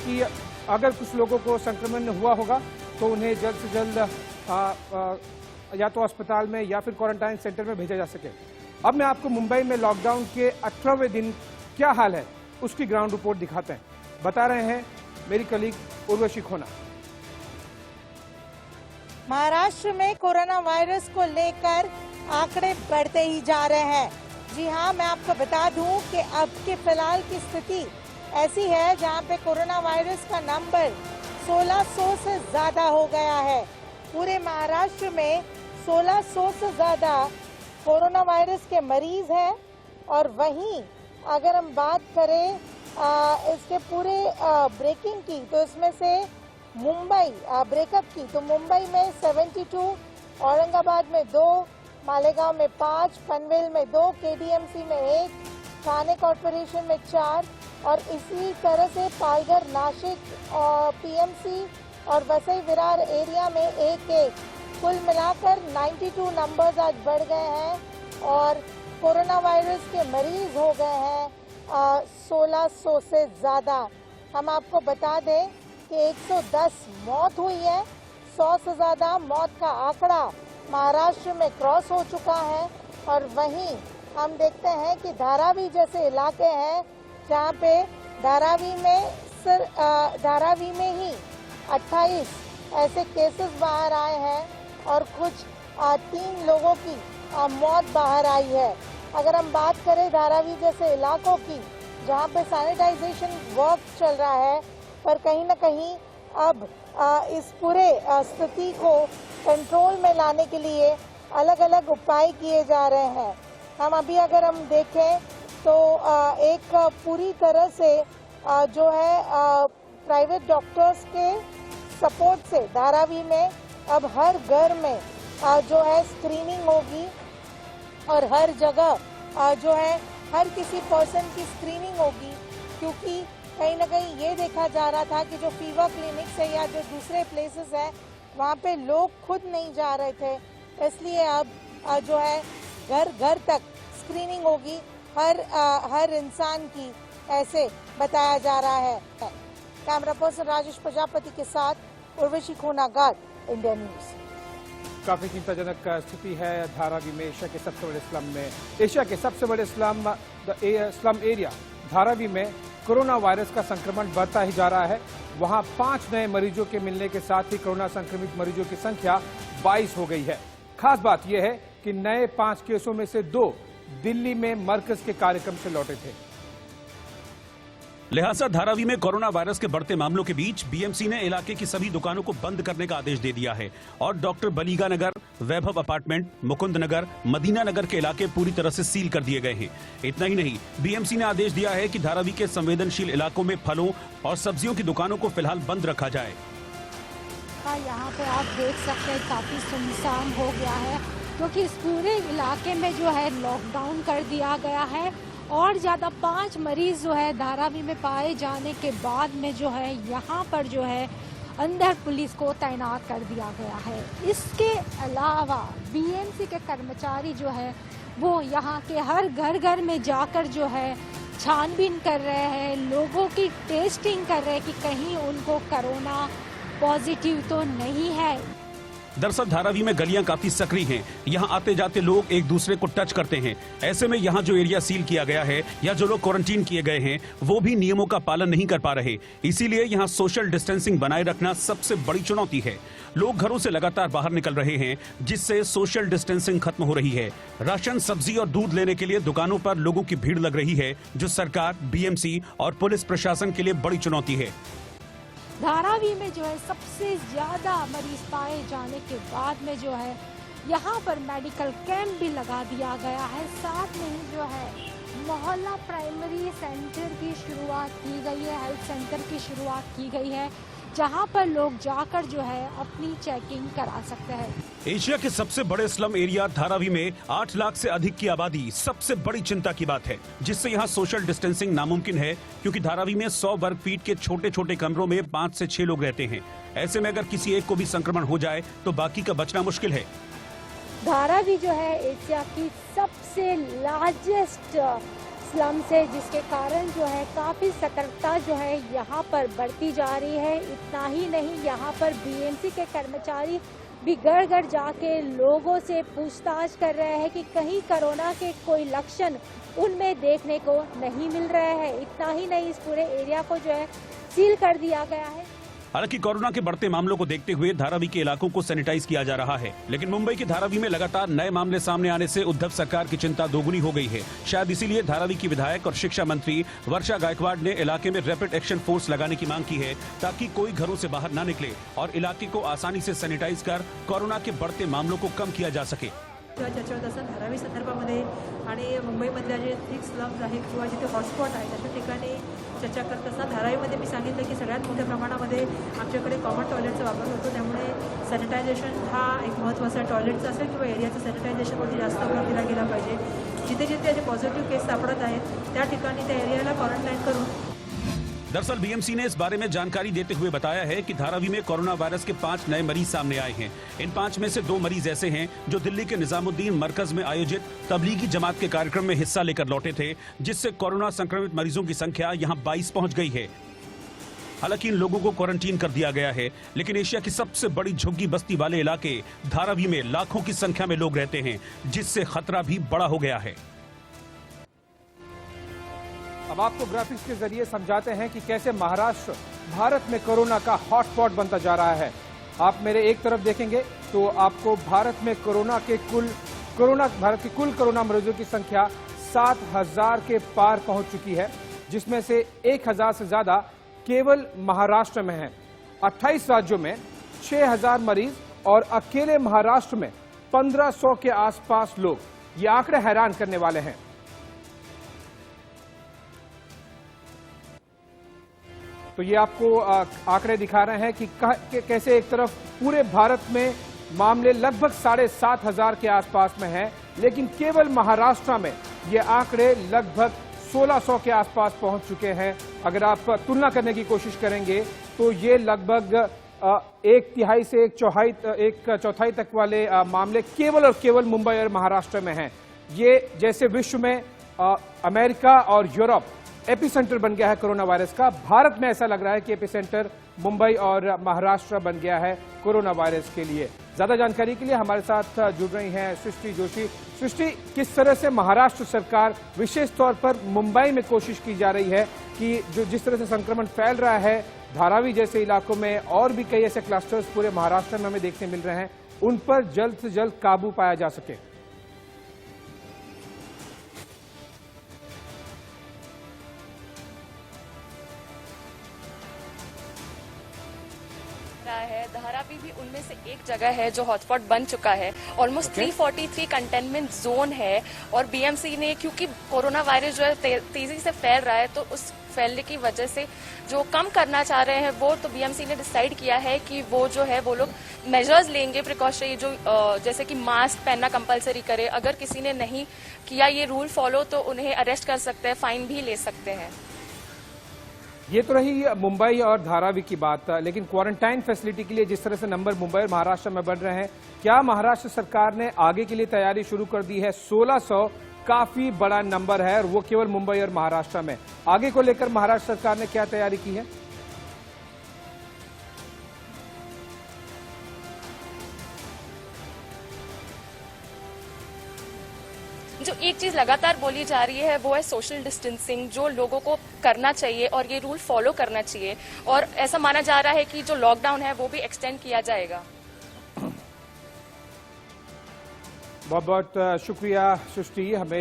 कि अगर कुछ लोगों को संक्रमण हुआ होगा तो उन्हें जल्द से जल्द या तो अस्पताल में या फिर क्वारंटाइन सेंटर में भेजा जा सके। अब मैं आपको मुंबई में लॉकडाउन के 18वें दिन क्या हाल है उसकी ग्राउंड रिपोर्ट दिखाते हैं। बता रहे हैं मेरी कलीग उर्वशी खोना। महाराष्ट्र में कोरोना वायरस को लेकर आंकड़े बढ़ते ही जा रहे हैं। जी हाँ, मैं आपको बता दूं कि अब के फिलहाल की स्थिति ऐसी है जहां पे कोरोना वायरस का नंबर 1600 से ज्यादा हो गया है। पूरे महाराष्ट्र में 1600 से ज्यादा कोरोना वायरस के मरीज हैं। और वहीं अगर हम बात करें इसके पूरे ब्रेकिंग की, तो इसमें से मुंबई ब्रेकअप की, तो मुंबई में 72, औरंगाबाद में 2, मालेगांव में 5, पनवेल में 2, केडीएमसी में 1, ठाणे कॉर्पोरेशन में 4 और इसी तरह से पालघर, नासिक और पीएमसी और वसई विरार एरिया में 1-1। कुल मिलाकर 92 नंबर्स आज बढ़ गए हैं और कोरोना वायरस के मरीज हो गए हैं 1600 से ज्यादा। हम आपको बता दें कि 110 मौत हुई है। 100 से ज्यादा मौत का आंकड़ा महाराष्ट्र में क्रॉस हो चुका है। और वहीं हम देखते हैं कि धारावी जैसे इलाके हैं जहां पे धारावी में ही 28 ऐसे केसेस बाहर आए हैं और कुछ 3 लोगों की मौत बाहर आई है। अगर हम बात करें धारावी जैसे इलाकों की जहां पे सैनिटाइजेशन वर्क चल रहा है, पर कहीं न कहीं अब इस पूरे स्थिति को कंट्रोल में लाने के लिए अलग अलग उपाय किए जा रहे हैं। हम अभी अगर हम देखें तो एक पूरी तरह से जो है प्राइवेट डॉक्टर्स के सपोर्ट से धारावी में अब हर घर में जो है स्क्रीनिंग होगी और हर जगह जो है हर किसी पर्सन की स्क्रीनिंग होगी, क्योंकि कहीं ना कहीं ये देखा जा रहा था कि जो फीवर क्लिनिक्स है या जो दूसरे प्लेसेस है वहाँ पे लोग खुद नहीं जा रहे थे, इसलिए अब जो है घर घर तक स्क्रीनिंग होगी हर इंसान की, ऐसे बताया जा रहा है। कैमरा पर्सन राजेश प्रजापति के साथ उर्वशी खोना, गार्ड, इंडिया न्यूज। काफी चिंताजनक स्थिति है धारावी में, एशिया के सबसे बड़े स्लम में। एशिया के सबसे बड़े स्लम एरिया धारावी में कोरोना वायरस का संक्रमण बढ़ता ही जा रहा है। वहां 5 नए मरीजों के मिलने के साथ ही कोरोना संक्रमित मरीजों की संख्या 22 हो गई है। खास बात यह है कि नए 5 केसों में से 2 दिल्ली में मरकज के कार्यक्रम से लौटे थे। लिहाजा धारावी में कोरोना वायरस के बढ़ते मामलों के बीच बीएमसी ने इलाके की सभी दुकानों को बंद करने का आदेश दे दिया है और डॉक्टर बलीगा नगर, वैभव अपार्टमेंट, मुकुंद नगर, मदीना नगर के इलाके पूरी तरह से सील कर दिए गए हैं। इतना ही नहीं, बीएमसी ने आदेश दिया है कि धारावी के संवेदनशील इलाकों में फलों और सब्जियों की दुकानों को फिलहाल बंद रखा जाए। यहाँ पे आप देख सकते हैं काफी सुनसान हो गया है, क्योंकि इस पूरे इलाके में जो है लॉकडाउन कर दिया गया है और ज़्यादा 5 मरीज जो है धारावी में पाए जाने के बाद में जो है यहाँ पर जो है अंदर पुलिस को तैनात कर दिया गया है। इसके अलावा बीएमसी के कर्मचारी जो है वो यहाँ के हर घर में जाकर जो है छानबीन कर रहे हैं, लोगों की टेस्टिंग कर रहे हैं कि कहीं उनको कोरोना पॉजिटिव तो नहीं है। दरअसल धारावी में गलियां काफी सक्रिय हैं। यहाँ आते जाते लोग एक दूसरे को टच करते हैं। ऐसे में यहाँ जो एरिया सील किया गया है या जो लोग क्वारंटीन किए गए हैं वो भी नियमों का पालन नहीं कर पा रहे। इसीलिए यहाँ सोशल डिस्टेंसिंग बनाए रखना सबसे बड़ी चुनौती है। लोग घरों से लगातार बाहर निकल रहे हैं, जिससे सोशल डिस्टेंसिंग खत्म हो रही है। राशन, सब्जी और दूध लेने के लिए दुकानों पर लोगों की भीड़ लग रही है, जो सरकार, बीएमसी और पुलिस प्रशासन के लिए बड़ी चुनौती है। धारावी में जो है सबसे ज्यादा मरीज पाए जाने के बाद में जो है यहाँ पर मेडिकल कैंप भी लगा दिया गया है। साथ में ही जो है मोहल्ला प्राइमरी सेंटर की शुरुआत की गई है, हेल्थ सेंटर की शुरुआत की गई है, जहां पर लोग जाकर जो है अपनी चेकिंग करा सकते हैं। एशिया के सबसे बड़े स्लम एरिया धारावी में 8 लाख से अधिक की आबादी सबसे बड़ी चिंता की बात है, जिससे यहाँ सोशल डिस्टेंसिंग नामुमकिन है, क्योंकि धारावी में 100 वर्ग फीट के छोटे छोटे कमरों में 5 से 6 लोग रहते हैं। ऐसे में अगर किसी एक को भी संक्रमण हो जाए तो बाकी का बचना मुश्किल है। धारावी जो है एशिया की सबसे लार्जेस्ट स्लम्स है, जिसके कारण जो है काफ़ी सतर्कता जो है यहाँ पर बढ़ती जा रही है। इतना ही नहीं, यहाँ पर बीएमसी के कर्मचारी भी घर घर जाके लोगों से पूछताछ कर रहे हैं कि कहीं कोरोना के कोई लक्षण उनमें देखने को नहीं मिल रहे हैं। इतना ही नहीं, इस पूरे एरिया को जो है सील कर दिया गया है। हालांकि कोरोना के बढ़ते मामलों को देखते हुए धारावी के इलाकों को सैनिटाइज किया जा रहा है, लेकिन मुंबई की धारावी में लगातार नए मामले सामने आने से उद्धव सरकार की चिंता दोगुनी हो गई है। शायद इसीलिए धारावी की विधायक और शिक्षा मंत्री वर्षा गायकवाड़ ने इलाके में रैपिड एक्शन फोर्स लगाने की मांग की है, ताकि कोई घरों से बाहर न निकले और इलाके को आसानी से सैनिटाइज कर कोरोना के बढ़ते मामलों को कम किया जा सके। चर्चा होत असतात धारावी संदर्भामध्ये आणि मुंबईमधल्या जे थिक स्लम्स आहेत किंवा जिथे हॉटस्पॉट आहेत अशा ठिकाणी चर्चा करत असताना धारावीमध्ये मी सांगितलं की सगळ्यात मोठ्या प्रमाणामध्ये आमच्याकडे कॉमन टॉयलेटचा वापर होतो, त्यामुळे सॅनिटायझेशन हा एक महत्त्वाचा टॉयलेटचा असेल किंवा एरियाचं सॅनिटायझेशनवरती जास्त भर दिला गेला पाहिजे। जिथे जिथे असे पॉझिटिव्ह केस सापडत आहेत त्या ठिकाणी त्या एरियाला क्वारंटाईन करून। दरअसल बीएमसी ने इस बारे में जानकारी देते हुए बताया है कि धारावी में कोरोना वायरस के 5 नए मरीज सामने आए हैं। इन 5 में से 2 मरीज ऐसे हैं जो दिल्ली के निजामुद्दीन मरकज में आयोजित तबलीगी जमात के कार्यक्रम में हिस्सा लेकर लौटे थे, जिससे कोरोना संक्रमित मरीजों की संख्या यहां 22 पहुंच गई है। हालांकि इन लोगों को क्वारंटीन कर दिया गया है, लेकिन एशिया की सबसे बड़ी झुग्गी बस्ती वाले इलाके धारावी में लाखों की संख्या में लोग रहते हैं, जिससे खतरा भी बड़ा हो गया है। अब आपको ग्राफिक्स के जरिए समझाते हैं कि कैसे महाराष्ट्र भारत में कोरोना का हॉटस्पॉट बनता जा रहा है। आप मेरे एक तरफ देखेंगे तो आपको भारत के कुल कोरोना मरीजों की संख्या 7,000 के पार पहुंच चुकी है, जिसमें से 1,000 से ज्यादा केवल महाराष्ट्र में है। 28 राज्यों में 6,000 मरीज और अकेले महाराष्ट्र में 1,500 के आसपास लोग। ये आंकड़े हैरान करने वाले हैं। तो ये आपको आंकड़े दिखा रहे हैं कि कैसे एक तरफ पूरे भारत में मामले लगभग 7,500 के आसपास में हैं, लेकिन केवल महाराष्ट्र में ये आंकड़े लगभग 1,600 के आसपास पहुंच चुके हैं। अगर आप तुलना करने की कोशिश करेंगे तो ये लगभग 1/3 से 1/4 तक वाले मामले केवल और केवल मुंबई और महाराष्ट्र में हैं। ये जैसे विश्व में अमेरिका और यूरोप एपिसेंटर बन गया है कोरोना वायरस का, भारत में ऐसा लग रहा है कि एपिसेंटर मुंबई और महाराष्ट्र बन गया है कोरोना वायरस के लिए। ज्यादा जानकारी के लिए हमारे साथ जुड़ रही हैं सृष्टि जोशी। सृष्टि, किस तरह से महाराष्ट्र सरकार विशेष तौर पर मुंबई में कोशिश की जा रही है कि जिस तरह से संक्रमण फैल रहा है धारावी जैसे इलाकों में, और भी कई ऐसे क्लस्टर्स पूरे महाराष्ट्र में हमें देखने मिल रहे हैं, उन पर जल्द से जल्द काबू पाया जा सके? है धारावी भी उनमें से एक जगह है जो हॉटस्पॉट बन चुका है। ऑलमोस्ट 343 कंटेनमेंट जोन है और बीएमसी ने, क्योंकि कोरोना वायरस जो है तेजी से फैल रहा है, तो उस फैलने की वजह से जो कम करना चाह रहे हैं वो, तो बीएमसी ने डिसाइड किया है कि वो जो है वो लोग मेजर्स लेंगे प्रिकॉशनरी, जो जैसे कि मास्क पहनना कंपलसरी करे। अगर किसी ने नहीं किया ये रूल फॉलो तो उन्हें अरेस्ट कर सकते हैं, फाइन भी ले सकते हैं। ये तो रही मुंबई और धारावी की बात, लेकिन क्वारंटाइन फैसिलिटी के लिए जिस तरह से नंबर मुंबई और महाराष्ट्र में बढ़ रहे हैं, क्या महाराष्ट्र सरकार ने आगे के लिए तैयारी शुरू कर दी है? 1,600 काफी बड़ा नंबर है और वो केवल मुंबई और महाराष्ट्र में। आगे को लेकर महाराष्ट्र सरकार ने क्या तैयारी की है? जो एक चीज लगातार बोली जा रही है वो है सोशल डिस्टेंसिंग, जो लोगों को करना चाहिए और ये रूल फॉलो करना चाहिए। और ऐसा माना जा रहा है कि जो लॉकडाउन है वो भी एक्सटेंड किया जाएगा। बहुत बहुत शुक्रिया सृष्टि, हमें